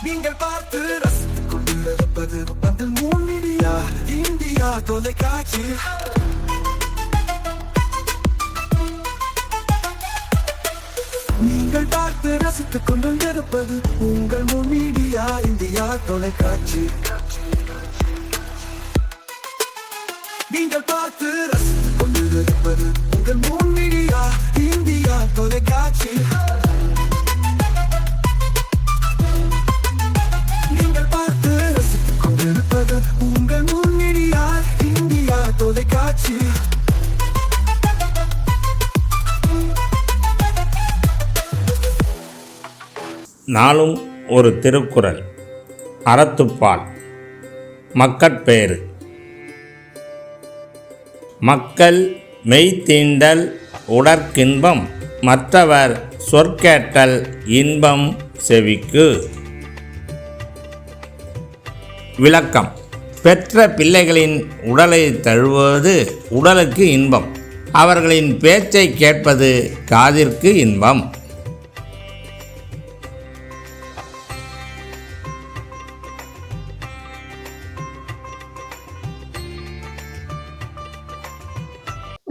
நீங்கள் பார்த்து ரசித்துக் கொண்டிருப்பது பந்தல் மீடியா இந்தியா தொலைக்காட்சி. நீங்கள் பார்த்து ரசித்துக் கொண்டிருப்பது உங்கள் மீடியா இந்தியா தொலைக்காட்சி. நீங்கள் பார்த்து ரசித்துக் கொண்டிருப்பது உங்கள் மீடியா இந்தியா தொலைக்காட்சி. நீங்கள் பார்த்து ரசித்துக் கொண்டிருப்பது உங்கள் மீடியா இந்தியா தொலைக்காட்சி. நாளும் ஒரு திருக்குறள். அறத்துப்பால். மக்கட்பேறு. மக்கள் மெய்த்தீண்டல் உடற்கின்பம், மற்றவர் சொற்கேட்டல் இன்பம் செவிக்கு. விளக்கம். பெற்ற பிள்ளைகளின் உடலை தழுவுவது உடலுக்கு இன்பம், அவர்களின் பேச்சை கேட்பது காதிற்கு இன்பம்.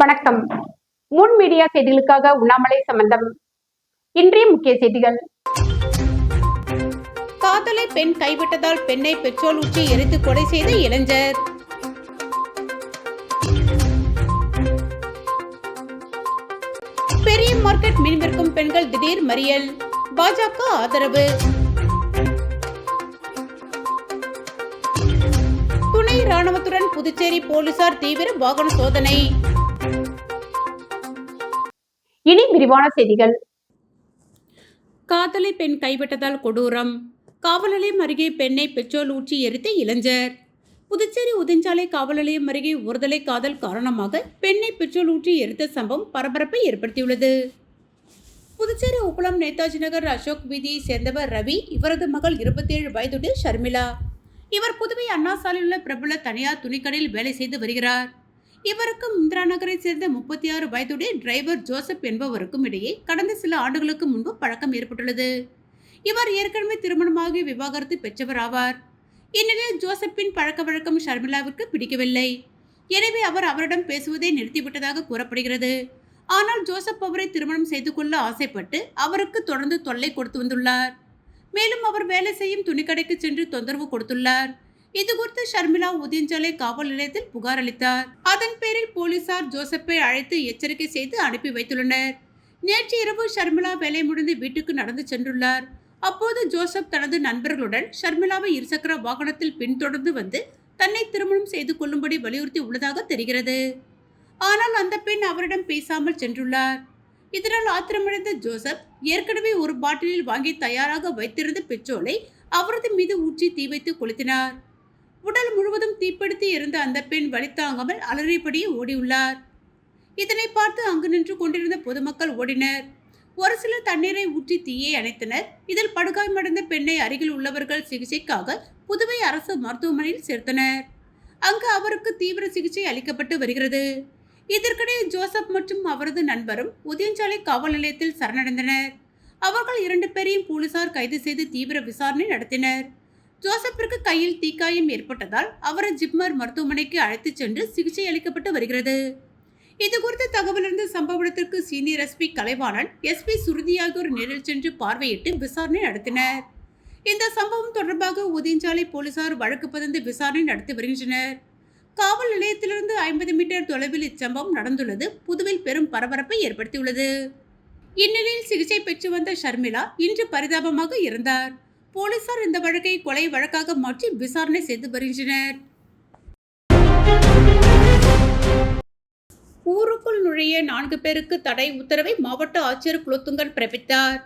வணக்கம். முன் மீடியா செய்திகளுக்காக உண்ணாமலை சம்பந்தம். இன்றைய முக்கிய செய்திகள். காதலை பெண் கைவிட்டதால் பெண்ணை பெட்ரோல் ஊற்றி எரித்து கொலை செய்த இளைஞர். பெரிய மார்க்கெட் மீன் விற்கும் பெண்கள் திடீர் மறியல், பாஜக ஆதரவு. துணை ராணுவத்துடன் புதுச்சேரி போலீசார் தீவிர வாகன சோதனை. இனி விரிவான செய்திகள். காதலை பெண் கைவிட்டதால் கொடூரம். காவல் நிலையம் அருகே பெண்ணை பெட்ரோல் ஊற்றி எரித்த இளைஞர். புதுச்சேரி உதஞ்சாலை காவல் நிலையம் அருகே ஒருதலை காதல் காரணமாக பெண்ணை பெட்ரோல் ஊற்றி எரித்த சம்பவம் பரபரப்பை ஏற்படுத்தியுள்ளது. புதுச்சேரி உப்பளம் நேதாஜி நகர் அசோக் வீதியை சேர்ந்தவர் ரவி. இவரது மகள் 27 வயதுடைய ஷர்மிளா. இவர் புதுவை அண்ணா சாலையில் உள்ள பிரபல தனியார் துணிக்கடையில் வேலை செய்து வருகிறார். இவருக்கும் இந்திரா நகரை சேர்ந்த 36 வயதுடைய டிரைவர் ஜோசப் என்பவருக்கும் இடையே கடந்த சில ஆண்டுகளுக்கு முன்பு பழக்கம் ஏற்பட்டுள்ளது. இவர் ஏற்கனவே திருமணமாகி விவாகரத்து பெற்றவர் ஆவார். இந்நிலையில் ஜோசப்பின் பழக்க வழக்கம் ஷர்மிளாவிற்கு பிடிக்கவில்லை. எனவே அவர் அவரிடம் பேசுவதை நிறுத்திவிட்டதாக கூறப்படுகிறது. ஆனால் ஜோசப் அவரை திருமணம் செய்து கொள்ள ஆசைப்பட்டு அவருக்கு தொடர்ந்து தொல்லை கொடுத்து வந்துள்ளார். மேலும் அவர் வேலை செய்யும் துணிக்கடைக்கு சென்று தொந்தரவு கொடுத்துள்ளார். இது குறித்து ஷர்மிளா உதயஞ்சாலை காவல் நிலையத்தில் புகார் அளித்தார். அதன் பேரில் போலீசார் ஜோசப்பை அழைத்து எச்சரிக்கை செய்து அனுப்பி வைத்துள்ளனர். நேற்று இரவு ஷர்மிளா வேலை முடிந்து வீட்டுக்கு நடந்து சென்றுள்ளார். அப்போது ஜோசப் தனது நண்பர்களுடன் ஷர்மிளாவை இருசக்கர வாகனத்தில் பின்தொடர்ந்து வந்து தன்னை திருமணம் செய்து கொள்ளும்படி வலியுறுத்தி உள்ளதாக தெரிகிறது. ஆனால் அந்த பெண் அவரிடம் பேசாமல் சென்றுள்ளார். இதனால் ஆத்திரமடைந்த ஜோசப் ஏற்கனவே ஒரு பாட்டிலில் வாங்கி தயாராக வைத்திருந்த பெட்ரோலை அவரது மீது ஊற்றி தீ வைத்து கொளுத்தினார். உடல் முழுவதும் தீப்பிடித்து இருந்த அந்த பெண் வலி தாங்காமல் அலறியபடியே ஓடியுள்ளார். இதனை பார்த்து அங்கு நின்று கொண்டிருந்த பொதுமக்கள் ஓடினர். ஒரு சிலர் தண்ணீரை ஊற்றி தீயை அணைத்தனர். இதில் படுகாயமடைந்த பெண்ணை அருகில் உள்ளவர்கள் சிகிச்சைக்காக புதுவை அரசு மருத்துவமனையில் சேர்த்தனர். அங்கு அவருக்கு தீவிர சிகிச்சை அளிக்கப்பட்டு வருகிறது. இதற்கிடையே ஜோசப் மற்றும் அவரது நண்பரும் உதயஞ்சாலை காவல் நிலையத்தில் சரணடைந்தனர். அவர்கள் 2 பேரையும் போலீசார் கைது செய்து தீவிர விசாரணை நடத்தினர். ஜோசப்பிற்கு கையில் தீக்காயம் ஏற்பட்டதால் அவரை ஜிப்மர் மருத்துவமனைக்கு அழைத்து சென்று சிகிச்சை அளிக்கப்பட்டு வருகிறது. இதுகுறித்த தகவலிருந்து சம்பவ இடத்திற்கு சீனியர் எஸ்பி கலைவாணன், எஸ்பி சுருதி ஆகியோர் நேரில் சென்று பார்வையிட்டு விசாரணை நடத்தினர். இந்த சம்பவம் தொடர்பாக உதயஞ்சாலை போலீசார் வழக்கு பதிந்து விசாரணை நடத்தி வருகின்றனர். காவல் நிலையத்திலிருந்து 50 மீட்டர் தொலைவில் இச்சம்பவம் நடந்துள்ளது புதுவில் பெரும் பரபரப்பை ஏற்படுத்தியுள்ளது. இந்நிலையில் சிகிச்சை பெற்று வந்த ஷர்மிளா இன்று பரிதாபமாக இறந்தார். போலீசார் இந்த வழக்கை கொலை வழக்காக மாற்றி விசாரணை செய்து வருகின்றனர். ஊருக்குள் நுழைய 4 பேருக்கு தடை உத்தரவை மாவட்ட ஆட்சியர் குலோத்துங்கன் பிறப்பித்தார்.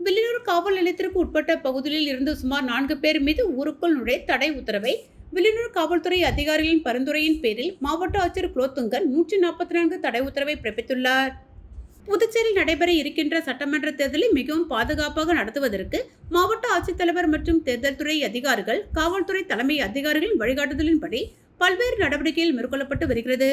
வில்லியனூர் காவல் நிலையத்திற்கு உட்பட்ட பகுதியில் இருந்து சுமார் 4 பேர் மீது ஊருக்குள் நுழைய தடை உத்தரவை வில்லியனூர் காவல்துறை அதிகாரிகளின் பரிந்துரையின் பேரில் மாவட்ட ஆட்சியர் குலோத்துங்கன் 144 தடை உத்தரவை பிறப்பித்துள்ளார். புதுச்சேரியில் நடைபெற இருக்கின்ற சட்டமன்ற தேர்தலை மிகவும் பாதுகாப்பாக நடத்துவதற்கு மாவட்ட ஆட்சித்தலைவர் மற்றும் தேர்தல் துறை அதிகாரிகள், காவல்துறை தலைமை அதிகாரிகளின் வழிகாட்டுதலின்படி பல்வேறு நடவடிக்கைகள் மேற்கொள்ளப்பட்டு வருகிறது.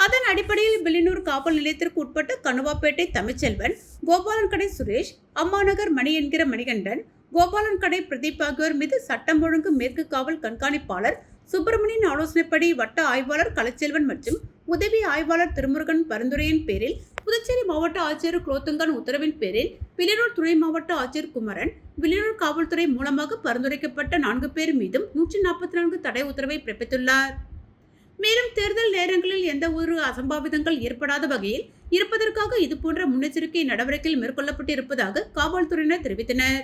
அதன் அடிப்படையில் வில்லியனூர் காவல் நிலையத்திற்கு உட்பட்ட கணுவாப்பேட்டை தமிழ்ச்செல்வன், கோபாலன்கடை சுரேஷ், அம்மாநகர் மணி என்கிற மணிகண்டன், கோபாலன் கடை பிரதீப் ஆகியோர் மீது சட்டம் ஒழுங்கு மேற்கு காவல் கண்காணிப்பாளர் சுப்பிரமணியன் ஆலோசனைப்படி வட்ட ஆய்வாளர் கலைச்செல்வன் மற்றும் உதவி ஆய்வாளர் திருமுருகன் பரிந்துரையின் பேரில் புதுச்சேரி மாவட்ட ஆட்சியர் குலோத்துங்கன் உத்தரவின் பேரில் வில்லியனூர் துணை மாவட்ட ஆட்சியர் குமரன் வில்லியனூர் காவல்துறை மூலமாக பரிந்துரைக்கப்பட்ட 4 பேர் மீதும் 144 தடை உத்தரவை பிறப்பித்துள்ளார். மேலும் தேர்தல் நேரங்களில் எந்த ஒரு அசம்பாவிதங்கள் ஏற்படாத வகையில் இருப்பதற்காக இதுபோன்ற முன்னெச்சரிக்கை நடவடிக்கைகள் மேற்கொள்ளப்பட்டு இருப்பதாக காவல்துறையினர் தெரிவித்தனர்.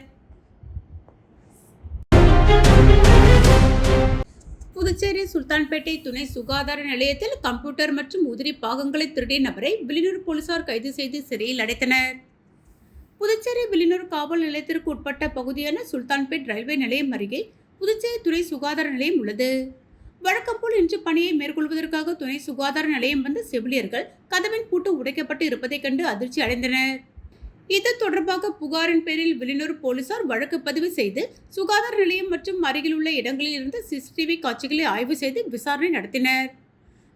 புதுச்சேரி சுல்தான்பேட்டை துணை சுகாதார நிலையத்தில் கம்ப்யூட்டர் மற்றும் உதிரி பாகங்களை திருடிய நபரை வில்லியனூர் போலீசார் கைது செய்து சிறையில் அடைத்தனர். புதுச்சேரி வில்லியனூர் காவல் நிலையத்திற்கு உட்பட்ட பகுதியான சுல்தான்பேட் ரயில்வே நிலையம் அருகே புதுச்சேரி துணை சுகாதார நிலையம் உள்ளது. வழக்கம்போல் இன்று பணியை மேற்கொள்வதற்காக துணை சுகாதார நிலையம் வந்த செவிலியர்கள் கதவின் பூட்டு உடைக்கப்பட்டு இருப்பதைக் கண்டு அதிர்ச்சி அடைந்தனர். இது தொடர்பாக புகாரின் பேரில் வில்லியனூர் போலீசார் வழக்கு பதிவு செய்து சுகாதார நிலையம் மற்றும் அருகில் உள்ள இடங்களில் இருந்த சிசிடிவி காட்சிகளை ஆய்வு செய்து விசாரணை நடத்தினர்.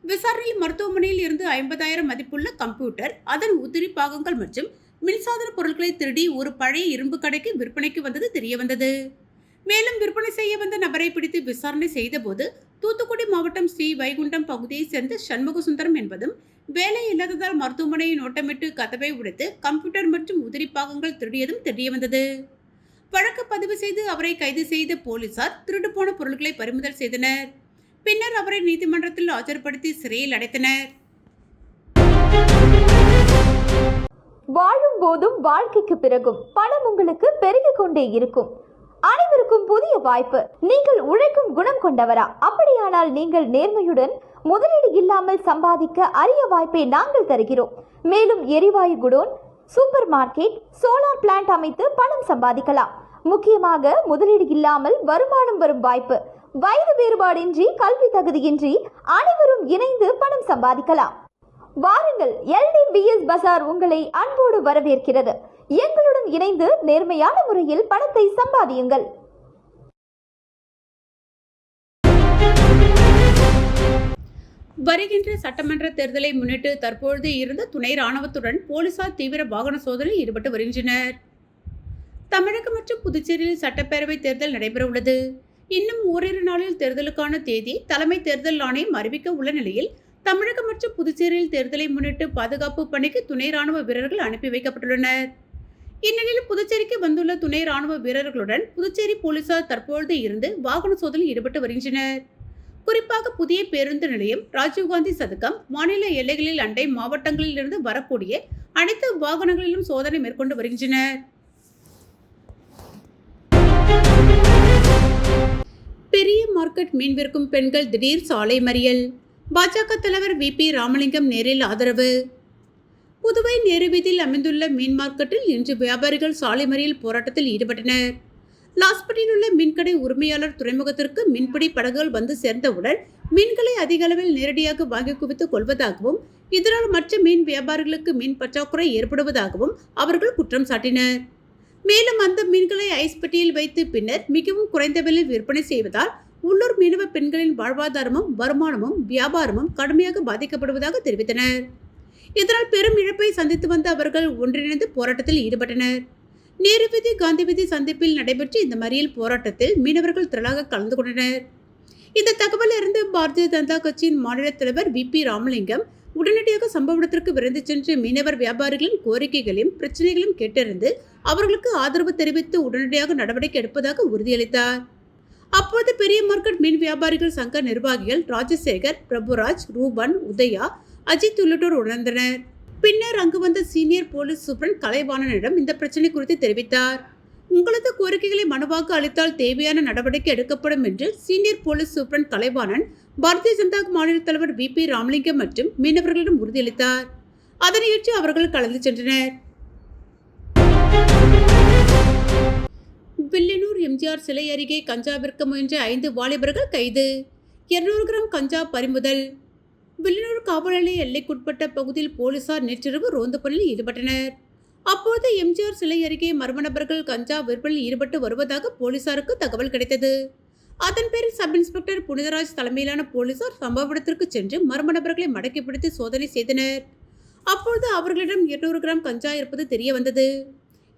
விசாரணையில் மருத்துவமனையில் இருந்து 50,000 மதிப்புள்ள கம்ப்யூட்டர், அதன் உதிரி பாகங்கள் மற்றும் மின்சாதன பொருட்களை திருடி ஒரு பழைய இரும்பு கடைக்கு விற்பனைக்கு வந்தது தெரியவந்தது. மேலும் விற்பனை செய்ய வந்த நபரை பிடித்து விசாரணை செய்தபோது தூத்துக்குடி மாவட்டம் ஸ்ரீ வைகுண்டம் பகுதியைச் சேர்ந்த சண்முக சுந்தரம் என்பதும் வேலை இல்லாததால் மருத்துவமனையை நோட்டமிட்டு கதவை உடைத்து கம்ப்யூட்டர் மற்றும் உதிரி பாகங்கள் திருடியதும் தெரியவந்தது. வழக்கு பதிவு செய்து அவரை கைது செய்த போலீசார் திருடு போன பொருட்களை பறிமுதல் செய்தனர். பின்னர் அவரை நீதிமன்றத்தில் ஆஜர்படுத்தி சிறையில் அடைத்தனர். வாழும் போதும் வாழ்க்கைக்கு பிறகும் பணம் உங்களுக்கு பெருகிக் கொண்டே இருக்கும். அனைவருக்கும் புதிய வாய்ப்பு. நீங்கள் உழைக்கும் குணம் கொண்டவரா? அப்படியானால் நீங்கள் நேர்மையுடன் முதலீடு இல்லாமல் சம்பாதிக்க அரிய வாய்ப்பை நாங்கள் தருகிறோம். மேலும் எரிவாயு godown, super market, solar plant அமைத்து பணம் சம்பாதிக்கலாம். முக்கியமாக முதலீடு இல்லாமல் வருமானம் வரும் வாய்ப்பு. வயது வேறுபாடின்றி, கல்வி தகுதியின்றி அனைவரும் இணைந்து பணம் சம்பாதிக்கலாம். வாருங்கள், LDBS பஜார் உங்களை அன்போடு வரவேற்கிறது. எங்களுடன் இணைந்து நேர்மையான முறையில் பணத்தை சம்பாதியுங்கள். வருகின்ற சட்டமன்ற தேர்தலை முன்னிட்டு தற்பொழுது இருந்த துணை ராணுவத்துடன் போலீசார் தீவிர வாகன சோதனையில் ஈடுபட்டு வருகின்றனர். தமிழகம் மற்றும் புதுச்சேரியில் சட்டப்பேரவை தேர்தல் நடைபெற உள்ளது. இன்னும் ஓரிரு நாளில் தேர்தலுக்கான தேதி தலைமை தேர்தல் ஆணையம் அறிவிக்க உள்ள நிலையில் தமிழகம் மற்றும் புதுச்சேரியில் தேர்தலை முன்னிட்டு பாதுகாப்பு பணிக்கு துணை ராணுவ வீரர்கள் அனுப்பி வைக்கப்பட்டுள்ளனர். இந்நிலையில் புதுச்சேரிக்கு வந்துள்ள துணை ராணுவ வீரர்களுடன் புதுச்சேரி போலீசார் தற்பொழுது இருந்து வாகன சோதனையில் ஈடுபட்டு வருகின்றனர். குறிப்பாக புதிய பேருந்து நிலையம், ராஜீவ்காந்தி சதுக்கம், மாநில எல்லைகளில் அண்டை மாவட்டங்களில் இருந்து வரக்கூடிய அனைத்து வாகனங்களிலும் சோதனை மேற்கொண்டு வருகின்றனர். பெரிய மார்க்கெட் மீன் விற்கும் பெண்கள் திடீர் சாலை மறியல். பாஜக தலைவர் VP ராமலிங்கம் நேரில் ஆதரவு. புதுவை நேரு வீதியில் அமைந்துள்ள மீன் மார்க்கெட்டில் இன்று வியாபாரிகள் சாலை மறியல் போராட்டத்தில் ஈடுபட்டனர். லாஸ்பேட்டையில் உள்ள மீன்கடை உரிமையாளர் துறைமுகத்திற்கு மீன்பிடி படகுகள் வந்து சேர்ந்தவுடன் மீன்களை அதிக அளவில் நேரடியாக வாங்கி குவித்துக் கொள்வதாகவும் இதனால் மற்ற மீன் வியாபாரிகளுக்கு மீன் பற்றாக்குறை ஏற்படுவதாகவும் அவர்கள் குற்றம் சாட்டினர். மேலும் அந்த மீன்களை ஐஸ் பெட்டியில் வைத்து பின்னர் மிகவும் குறைந்த விலையில் விற்பனை செய்வதால் உள்ளூர் மீனவ பெண்களின் வாழ்வாதாரமும் வருமானமும் வியாபாரமும் கடுமையாக பாதிக்கப்படுவதாக தெரிவித்தனர். இதனால் பெரும் இழப்பை சந்தித்து வந்த அவர்கள் ஒன்றிணைந்து போராட்டத்தில் ஈடுபட்டனர். நேரு வீதி, காந்தி வீதி சந்திப்பில் நடைபெற்ற இந்த மறியல் போராட்டத்தில் மீனவர்கள் திரளாக கலந்து கொண்டனர். இந்த தகவல் அறிந்து பாரதிய ஜனதா கட்சியின் மாநில தலைவர் VP ராமலிங்கம் உடனடியாக சம்பவ இடத்திற்கு விரைந்து சென்று மீனவர் வியாபாரிகளின் கோரிக்கைகளையும் பிரச்சனைகளையும் கேட்டறிந்து அவர்களுக்கு ஆதரவு தெரிவித்து உடனடியாக நடவடிக்கை எடுப்பதாக உறுதியளித்தார். அப்போது பெரிய மார்க்கெட் மீன் வியாபாரிகள் சங்க நிர்வாகிகள் ராஜசேகர், பிரபுராஜ், ரூபன், உதயா, அஜித் உள்ளிட்டோர் உணர்ந்தனர். பின்னர் அங்கு வந்த சீனியர் போலீஸ் சூப்பரண்ட் கலைவாணனிடம் இந்த பிரச்சனை குறித்து தெரிவித்தார். உங்களது கோரிக்கைகளை மனுவாக அளித்தால் தேவையான நடவடிக்கை எடுக்கப்படும் என்று senior police superintendent Kalaivanan Bharatiya Janata மாநில தலைவர் VP ராமலிங்கம் மற்றும் மீனவர்களிடம் உறுதியளித்தார். அதனையேற்று அவர்கள் கலந்து சென்றனர். வில்லியனூர் எம்ஜிஆர் சிலை அருகே கஞ்சா விற்க முயன்ற 5 வாலிபர்கள் கைது. 200 கிராம் கஞ்சா பறிமுதல். வில்லியனூர் காவல் நிலைய எல்லைக்குட்பட்ட பகுதியில் போலீசார் நேற்றிரவு ரோந்து பணியில் ஈடுபட்டனர். அப்போது எம்ஜிஆர் சிலை அருகே மர்ம நபர்கள் கஞ்சா விற்பனையில் ஈடுபட்டு வருவதாக போலீசாருக்கு தகவல் கிடைத்தது. அதன் பேரில் சப் இன்ஸ்பெக்டர் புனிதராஜ் தலைமையிலான போலீசார் சம்பவ இடத்திற்கு சென்று மர்ம நபர்களை மடக்கி பிடித்து சோதனை செய்தனர். அப்போது அவர்களிடம் 200 கிராம் கஞ்சா இருப்பது தெரிய வந்தது.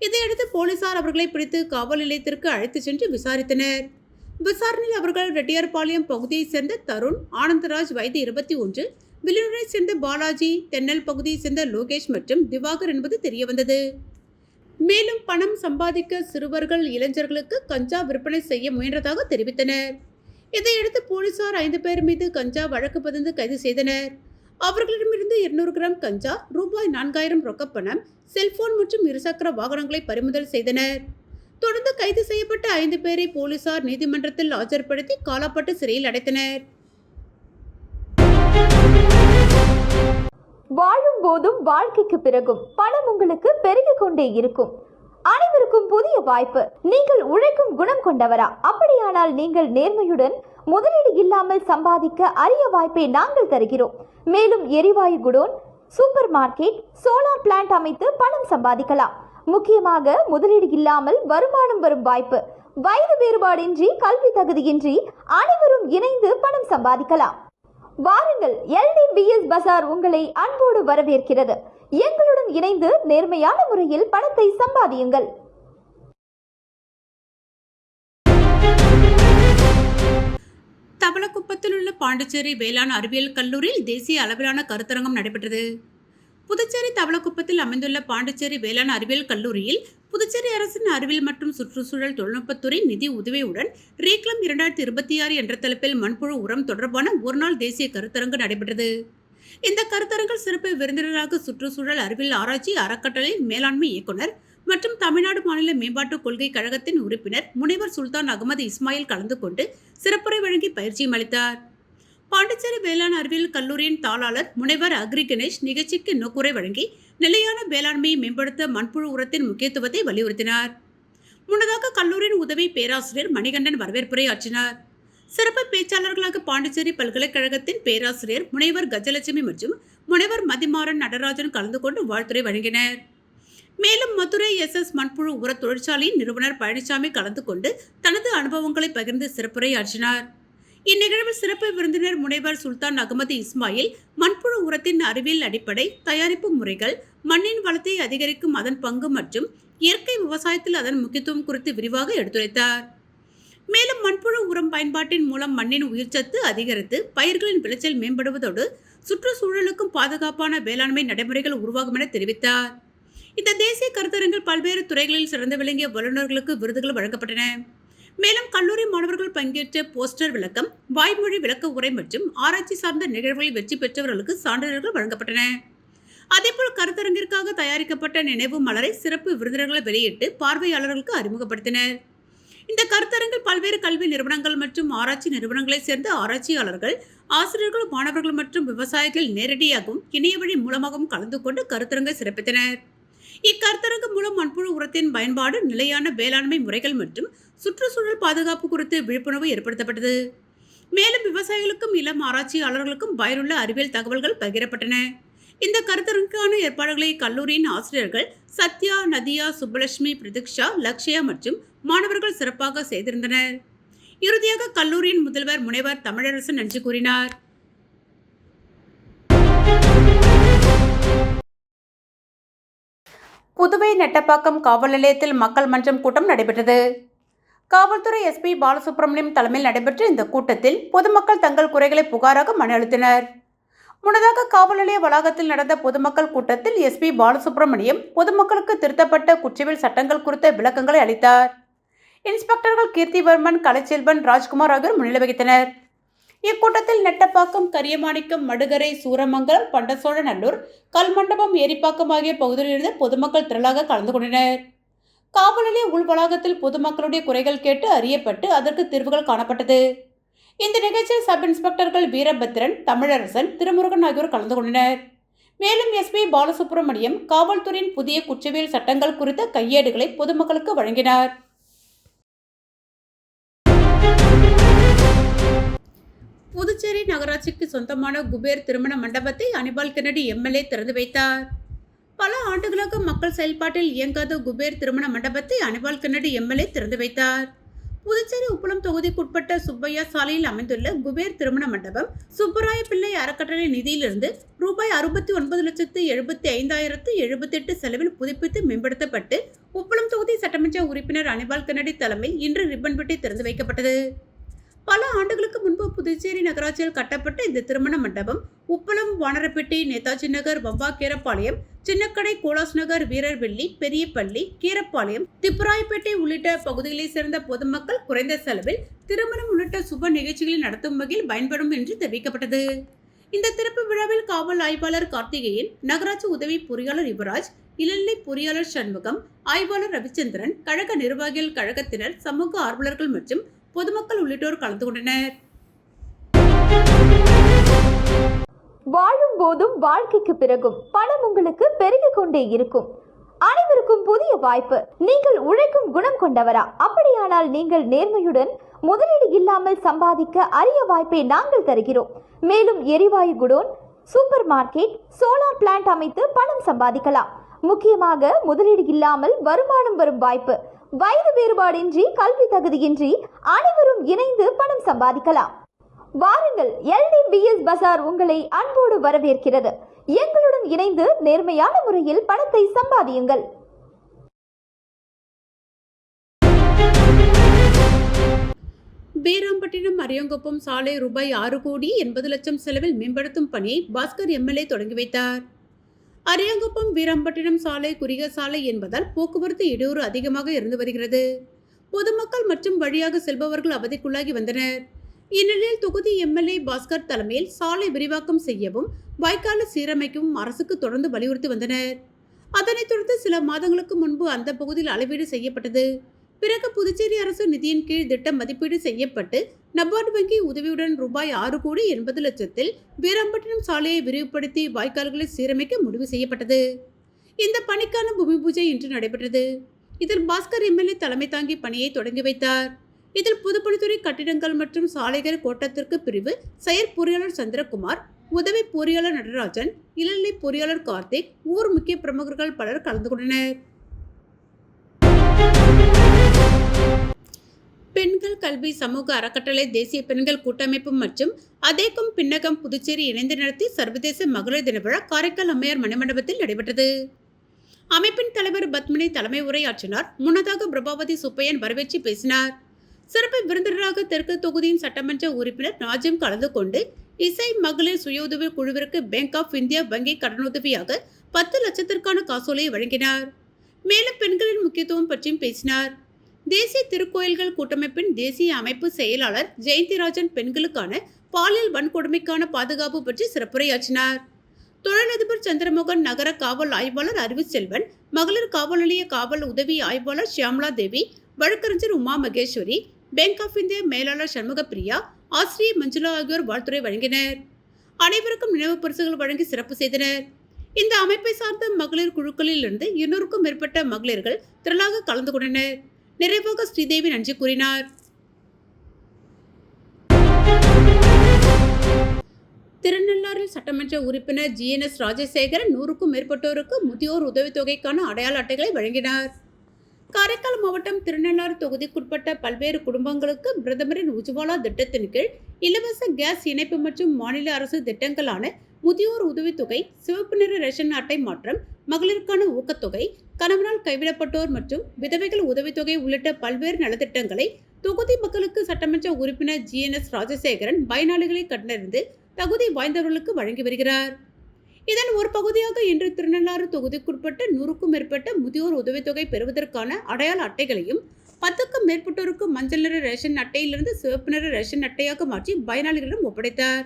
இதையடுத்து போலீசார் அவர்களை பிடித்து காவல் நிலையத்திற்கு அழைத்துச் சென்று விசாரித்தனர். விசாரணையில் அவர்கள் ரெட்டியார்பாளையம் பகுதியைச் சேர்ந்த தருண், ஆனந்தராஜ் வயது 21, வில்லுரை சேர்ந்த பாலாஜி, தென்னல் பகுதியைச் சேர்ந்த லோகேஷ் மற்றும் திவாகர் என்பது தெரியவந்தது. மேலும் பணம் சம்பாதிக்க சிறுவர்கள், இளைஞர்களுக்கு கஞ்சா விற்பனை செய்ய முயன்றதாக தெரிவித்தனர். இதையடுத்து போலீசார் 5 பேர் மீது கஞ்சா வழக்கு பதிந்து கைது செய்தனர். அவர்களிடமிருந்து 200 கிராம் கஞ்சா, ரூபாய் 4000 ரொக்கப்பணம், செல்போன் மற்றும் இருசக்கர வாகனங்களை பறிமுதல் செய்தனர். தொடர்ந்து கைது செய்யப்பட்ட 5 பேரை போலீசார் நீதிமன்றத்தில் ஆஜர்படுத்தி காலாப்பட்டு சிறையில் அடைத்தனர். வாழும் போதும் வாழ்க்கைக்கு பிறகும் பணம் உங்களுக்கு பெருகிக் கொண்டே இருக்கும். அனைவருக்கும் புதிய வாய்ப்பு. நீங்கள் உழைக்கும் குணம் கொண்டவரா? அப்படியானால் நீங்கள் நேர்மையுடன் முதலீடு இல்லாமல் சம்பாதிக்க அரிய வாய்ப்பை நாங்கள் தருகிறோம். மேலும் எரிவாயு godown, super market, solar plant அமைத்து பணம் சம்பாதிக்கலாம். முக்கியமாக முதலீடு இல்லாமல் வருமானம் வரும் வாய்ப்பு. வயது வேறுபாடின்றி, கல்வி தகுதியின்றி அனைவரும் இணைந்து பணம் சம்பாதிக்கலாம். வாருங்கள், LDBS பஜார் உங்களை அன்போடு வரவேற்கிறது. எங்களுடன் இணைந்து நேர்மையான முறையில் பணத்தை சம்பாதியுங்கள். தவளக்குப்பத்தில் உள்ள பாண்டிச்சேரி வேளாண் அறிவியல் கல்லூரியில் தேசிய அளவிலான கருத்தரங்கம் நடைபெற்றது. புதுச்சேரி தவளக்குப்பத்தில் அமைந்துள்ள பாண்டிச்சேரி வேளாண் அறிவியல் கல்லூரியில் புதுச்சேரி அரசின் அறிவியல் மற்றும் சுற்றுச்சூழல் தொழில்நுட்பத்துறை நிதி உதவியுடன் ரீக்ளம் 2026 என்ற தலைப்பில் மண்புழு உரம் தொடர்பான ஒருநாள் தேசிய கருத்தரங்கு நடைபெற்றது. இந்த கருத்தரங்கில் சிறப்பு விருந்தினராக சுற்றுச்சூழல் அறிவியல் ஆராய்ச்சி அறக்கட்டளை மேலாண்மை இயக்குனர் மற்றும் தமிழ்நாடு மாநில மேம்பாட்டுக் கொள்கை கழகத்தின் உறுப்பினர் முனைவர் சுல்தான் அகமது இஸ்மாயில் கலந்து கொண்டு சிறப்புரை வழங்கி பயிற்சியும் அளித்தார். பாண்டிச்சேரி வேளாண் அறிவியல் கல்லூரியின் தாளாளர் முனைவர் அக்ரி கணேஷ் நிகழ்ச்சிக்கு நோக்குரை வழங்கி நிலையான வேளாண்மையை மேம்படுத்த மண்புழு உரத்தின் முக்கியத்துவத்தை வலியுறுத்தினார். முன்னதாக கல்லூரியின் உதவி பேராசிரியர் மணிகண்டன் வரவேற்புரை ஆற்றினார். சிறப்பு பேச்சாளர்களாக பாண்டிச்சேரி பல்கலைக்கழகத்தின் பேராசிரியர் முனைவர் கஜலட்சுமி மற்றும் முனைவர் மதிமாறன் நடராஜன் கலந்து கொண்டு வாழ்த்துரை வழங்கினர். மேலும் மதுரை SS மண்புழு உர தொழிற்சாலையின் நிறுவனர் பழனிசாமி கலந்து கொண்டு தனது அனுபவங்களை பகிர்ந்து சிறப்புரை ஆற்றினார். இந்நிகழ்வில் சிறப்பு விருந்தினர் முனைவர் சுல்தான் அகமது இஸ்மாயில் மண்புழு உரத்தின் அறிவியல் அடிப்படை, தயாரிப்பு முறைகள், மண்ணின் வளத்தை அதிகரிக்கும் அதன் பங்கு மற்றும் இயற்கை விவசாயத்தில் அதன் முக்கியத்துவம் குறித்து விரிவாக எடுத்துரைத்தார். மேலும் மண்புழு உரம் பயன்பாட்டின் மூலம் மண்ணின் உயிர்ச்சத்து அதிகரித்து பயிர்களின் விளைச்சல் மேம்படுவதோடு சுற்றுச்சூழலுக்கும் பாதுகாப்பான வேளாண்மை நடைமுறைகள் உருவாகும் என தெரிவித்தார். இந்த தேசிய கருத்தரங்கில் பல்வேறு துறைகளில் சிறந்து விளங்கிய வல்லுநர்களுக்கு விருதுகள் வழங்கப்பட்டன. மேலும் கல்லூரி மாணவர்கள் பங்கேற்ற போஸ்டர் விளக்கம், வாய்மொழி விளக்க உரை மற்றும் ஆராய்ச்சி சார்ந்த நிகழ்வுகளில் வெற்றி பெற்றவர்களுக்கு சான்றிதழ்கள் வழங்கப்பட்டன. அதேபோல் கருத்தரங்கிற்காக தயாரிக்கப்பட்ட நினைவு மலரை சிறப்பு விருந்தினர்களை வெளியிட்டு பார்வையாளர்களுக்கு அறிமுகப்படுத்தினர். இந்த கருத்தரங்கில் பல்வேறு கல்வி நிறுவனங்கள் மற்றும் ஆராய்ச்சி நிறுவனங்களைச் சேர்ந்த ஆராய்ச்சியாளர்கள், ஆசிரியர்கள், மாணவர்கள் மற்றும் விவசாயிகள் நேரடியாகவும் இணைய வழி மூலமாகவும் கலந்து கொண்டு கருத்தரங்கை சிறப்பித்தனர். இக்கருத்தரங்கு மூலம் மண்புழு உரத்தின் பயன்பாடு, நிலையான வேளாண்மை முறைகள் மற்றும் சுற்றுச்சூழல் பாதுகாப்பு குறித்து விழிப்புணர்வு ஏற்படுத்தப்பட்டது. மேலும் விவசாயிகளுக்கும் இளம் ஆராய்ச்சியாளர்களுக்கும் பயனுள்ள அறிவியல் தகவல்கள் பகிரப்பட்டன. இந்த கருத்தரங்குக்கான ஏற்பாடுகளை கல்லூரியின் ஆசிரியர்கள் சத்யா, நதியா, சுப்பலட்சுமி, பிரதீக்ஷா, லக்ஷயா மற்றும் மாணவர்கள் சிறப்பாக செய்திருந்தனர். இறுதியாக கல்லூரியின் முதல்வர் முனைவர் தமிழரசன் நன்றி கூறினார். புதுவை நெட்டப்பாக்கம் காவல் நிலையத்தில் மக்கள் மன்றம் கூட்டம் நடைபெற்றது. காவல்துறை SP பாலசுப்ரமணியம் தலைமையில் நடைபெற்ற இந்த கூட்டத்தில் பொதுமக்கள் தங்கள் குறைகளை புகாராக மனு அளித்தனர். முன்னதாக காவல் நிலைய வளாகத்தில் நடந்த பொதுமக்கள் கூட்டத்தில் SP பாலசுப்ரமணியம் பொதுமக்களுக்கு திருத்தப்பட்ட குற்றவியல் சட்டங்கள் குறித்த விளக்கங்களை அளித்தார். இன்ஸ்பெக்டர்கள் கீர்த்திவர்மன், கலைச்செல்வன், ராஜ்குமார் ஆகியோர் முன்னிலை வகித்தனர். இக்கூட்டத்தில் நெட்டப்பாக்கம், கரியமாணிக்கம், மடுகரை, சூரமங்கலம், பண்டசோழநல்லூர், கல்மண்டபம், ஏரிப்பாக்கம் ஆகிய பகுதிகளிலிருந்து பொதுமக்கள் திரளாக கலந்து கொண்டனர். காவல் நிலைய உள் வளாகத்தில் பொதுமக்களுடைய குறைகள் கேட்டு அறியப்பட்டு அதற்கு தீர்வுகள் காணப்பட்டது. இந்த நிகழ்ச்சியில் சப் இன்ஸ்பெக்டர்கள் வீரபத்ரன், தமிழரசன், திருமுருகன் ஆகியோர் கலந்து கொண்டனர். மேலும் SP பாலசுப்ரமணியம் காவல்துறையின் புதிய குற்றவியல் சட்டங்கள் குறித்த கையேடுகளை பொதுமக்களுக்கு வழங்கினார். புதுச்சேரி நகராட்சிக்கு சொந்தமான குபேர் திருமண மண்டபத்தை அனிபால் கென்னடி MLA திறந்து வைத்தார். பல ஆண்டுகளாக மக்கள் செயல்பாட்டில் இயங்காத குபேர் திருமண மண்டபத்தை அனிபால் கென்னடி MLA திறந்து வைத்தார். புதுச்சேரி உப்பளம் தொகுதிக்குட்பட்ட சுப்பையா சாலையில் அமைந்துள்ள குபேர் திருமண மண்டபம் சுப்பராய பிள்ளை அறக்கட்டளை நிதியிலிருந்து ரூபாய் 69,75,078 செலவில் புதுப்பித்து மேம்படுத்தப்பட்டு உப்பளம் தொகுதி சட்டமன்ற உறுப்பினர் அனிபால் கன்னடி தலைமையில் இன்று ரிப்பன் வெட்டி திறந்து வைக்கப்பட்டது. பல ஆண்டுகளுக்கு முன்பு புதுச்சேரி நகராட்சியில் கட்டப்பட்ட இந்த திருமண மண்டபம் உப்பளம், வானரப்பேட்டை, நேதாஜி நகர், வம்பா கீரப்பாளையம், சின்னக்கடை, கோலாஸ் நகர், வீரர்வெள்ளி, பெரியப்பள்ளி, கீரப்பாளையம், திப்புராயப்பேட்டை உள்ளிட்ட பகுதிகளைச் சேர்ந்த பொதுமக்கள் குறைந்த செலவில் திருமணம் உள்ளிட்ட சுப நிகழ்ச்சிகளை நடத்தும் வகையில் பயன்படும் என்று தெரிவிக்கப்பட்டது. இந்த திறப்பு விழாவில் காவல் ஆய்வாளர் கார்த்திகேயன், நகராட்சி உதவி பொறியாளர் யுவராஜ், இளநிலை பொறியாளர் சண்முகம், ஆய்வாளர் ரவிச்சந்திரன், கழக நிர்வாகிகள், கழகத்தினர், சமூக ஆர்வலர்கள் மற்றும் பொதுமக்கள் உள்ளிட்டோர் கலந்து கொண்டனர். வாழும் போதும் வாழ்க்கைக்கு பிறகும் பணம் உங்களுக்கு பெருகிக் கொண்டே இருக்கும். அனைவருக்கும் புதிய வாய்ப்பு. நீங்கள் உழைக்கும் குணம் கொண்டவரா? அப்படியானால் நீங்கள் நேர்மையுடன் முதலீடு இல்லாமல் சம்பாதிக்க அரிய வாய்ப்பை நாங்கள் தருகிறோம். மேலும் எரிவாயு godown, super market, solar plant அமைத்து பணம் சம்பாதிக்கலாம். முக்கியமாக முதலீடு இல்லாமல் வருமானம் வரும் வாய்ப்பு. வயது வேறுபாடின்றி, கல்வி தகுதியின்றி அனைவரும் இணைந்து பணம் சம்பாதிக்கலாம். வாருங்கள், LDBS பஜார் உங்களை அன்போடு வரவேற்கிறது. எங்களுடன் இணைந்து நேர்மையான முறையில் பணத்தை சம்பாதியுங்கள். பேராம்பட்டினம் அரியாங்குப்பம் சாலை ரூபாய் 6,80,00,000 செலவில் மேம்படுத்தும் பணியை பாஸ்கர் MLA தொடங்கி வைத்தார். அரியாங்குப்பம் வீராம்பட்டினம் சாலை குறுகிய சாலை என்பதால் போக்குவரத்து இடையூறு அதிகமாக இருந்து வருகிறது. பொதுமக்கள் மற்றும் வழியாக செல்பவர்கள் அவதிக்குள்ளாகி வந்தனர். இந்நிலையில் தொகுதி MLA பாஸ்கர் தலைமையில் சாலை விரிவாக்கம் செய்யவும் வாய்க்காலை சீரமைக்கவும் அரசுக்கு தொடர்ந்து வலியுறுத்தி வந்தனர். அதனைத் தொடர்ந்து சில மாதங்களுக்கு முன்பு அந்த பகுதியில் அளவீடு செய்யப்பட்டது. பிறகு புதுச்சேரி அரசு நிதியின் கீழ் திட்டம் மதிப்பீடு செய்யப்பட்டு நபார்டு வங்கி உதவியுடன் ரூபாய் 6,80,00,000 வீராம்பட்டினம் சாலையை விரிவுபடுத்தி வாய்க்கால்களை சீரமைக்க முடிவு செய்யப்பட்டது. இந்த பணிக்கான பூமி பூஜை இன்று நடைபெற்றது. இதில் பாஸ்கர் MLA தலைமை தாங்கி பணியை தொடங்கி வைத்தார். இதில் பொதுப்பணித்துறை கட்டிடங்கள் மற்றும் சாலைகள் கோட்டத்திற்கு பிரிவு செயற்பொறியாளர் சந்திரகுமார், உதவி பொறியாளர் நடராஜன், இளநிலை பொறியாளர் கார்த்திக், ஊர் முக்கிய பிரமுகர்கள் பலர் கலந்து கொண்டனர். பெண்கள் கல்வி சமூக அறக்கட்டளை, தேசிய பெண்கள் கூட்டமைப்பு மற்றும் அதேக்கும் பின்னகம் புதுச்சேரி இணைந்து நடத்தி சர்வதேச மகளிர் தின விழா காரைக்கால் அம்மையார் மணிமண்டபத்தில் நடைபெற்றது. அமைப்பின் தலைவர் பத்மினி தலைமை உரையாற்றினார். முன்னதாக பிரபாவதி சுப்பையன் வரவேற்று பேசினார். சிறப்பு விருந்தினராக தெற்கு தொகுதியின் சட்டமன்ற உறுப்பினர் நாஜிம் கலந்து கொண்டு இசை மகளிர் சுய உதவி குழுவிற்கு பேங்க் ஆஃப் இந்தியா வங்கி கடனுதவியாக 10 லட்சத்திற்கான காசோலையை வழங்கினார். மேலும் பெண்களின் முக்கியத்துவம் பற்றியும் பேசினார். தேசிய திருக்கோயில்கள் கூட்டமைப்பின் தேசிய அமைப்பு செயலாளர் ஜெயந்திராஜன் பெண்களுக்கான பாலியல் வன்கொடுமைக்கான பாதுகாப்பு பற்றி சிறப்புரையாற்றினார். தொழிலதிபர் சந்திரமோகன், நகர காவல் ஆய்வாளர் அறிவுச்செல்வன், மகளிர் காவல் நிலைய காவல் உதவி ஆய்வாளர் ஷியாமலா தேவி, வழக்கறிஞர் Uma Maheswari, bank of India மேலாளர் சண்முகப்பிரியா, ஆசிரியை மஞ்சுளா ஆகியோர் வாழ்த்துரை வழங்கினர். அனைவருக்கும் நினைவு பரிசுகள் வழங்கி சிறப்பு செய்தனர். இந்த அமைப்பை சார்ந்த மகளிர் குழுக்களில் இருந்து 200க்கும் மேற்பட்ட மகளிர்கள் திரளாக கலந்து கொண்டனர். நிறைவாக ஸ்ரீதேவி நன்றி கூறினார். திருநள்ளாறில் சட்டமன்ற உறுப்பினர் GNS ராஜசேகரன் 100க்கும் மேற்பட்டோருக்கு முதியோர் உதவித்தொகைக்கான அடையாள அட்டைகளை வழங்கினார். காரைக்கால் மாவட்டம் திருநள்ளாறு தொகுதிக்குட்பட்ட பல்வேறு குடும்பங்களுக்கு பிரதமரின் உஜ்வாலா திட்டத்தின் கீழ் இலவச கேஸ் இணைப்பு மற்றும் மாநில அரசு திட்டங்களான முதியோர் உதவித்தொகை, சிவப்பு நிற ரேஷன் அட்டை மாற்றம், மகளிருக்கான ஊக்கத்தொகை, கணவனால் கைவிடப்பட்டோர் மற்றும் விதவைகள் உதவித்தொகை உள்ளிட்ட பல்வேறு நலத்திட்டங்களை தொகுதி மக்களுக்கு சட்டமன்ற உறுப்பினர் GNS ராஜசேகரன் பயனாளிகளை கண்டறிந்து தகுதி வாய்ந்தவர்களுக்கு வழங்கி வருகிறார். இதன் ஒரு பகுதியாக இன்று திருநள்ளாறு தொகுதிக்குட்பட்ட 100க்கும் மேற்பட்ட முதியோர் உதவித்தொகை பெறுவதற்கான அடையாள அட்டைகளையும் 10க்கும் மேற்பட்டோருக்கு மஞ்சள் நிற ரேஷன் அட்டையிலிருந்து சிவப்பு நிற ரேஷன் அட்டையாக மாற்றி பயனாளிகளிடம் ஒப்படைத்தார்.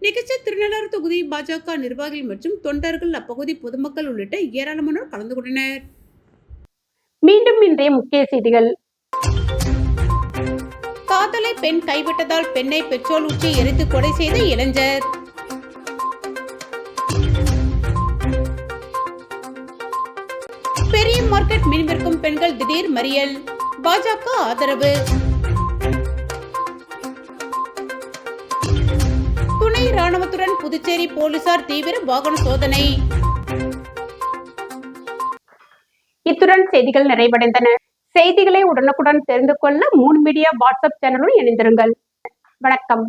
நிகழ்ச்சி திருநள்ளாறு தொகுதி பாஜக நிர்வாகிகள் மற்றும் தொண்டர்கள், அப்பகுதி பொதுமக்கள் உள்ளிட்ட ஏராளமானோர் கலந்து கொண்டனர். மீண்டும் இன்றைய முக்கிய செய்திகள். காதலை பெண் கைவிட்டதால் பெண்ணை பெட்ரோல் ஊற்றி எரித்து கொலை செய்த இளைஞர். பெரிய மார்க்கெட் மீன் விற்கும் பெண்கள் திடீர் மறியல், பாஜக ஆதரவு. துணை ராணுவத்துடன் புதுச்சேரி போலீசார் தீவிர வாகன சோதனை. இத்துடன் செய்திகள் நிறைவடைந்தன. செய்திகளை உடனுக்குடன் தெரிந்து கொள்ள மூன் மீடியா வாட்ஸ்அப் சேனலுடன் இணைந்திருங்கள். வணக்கம்.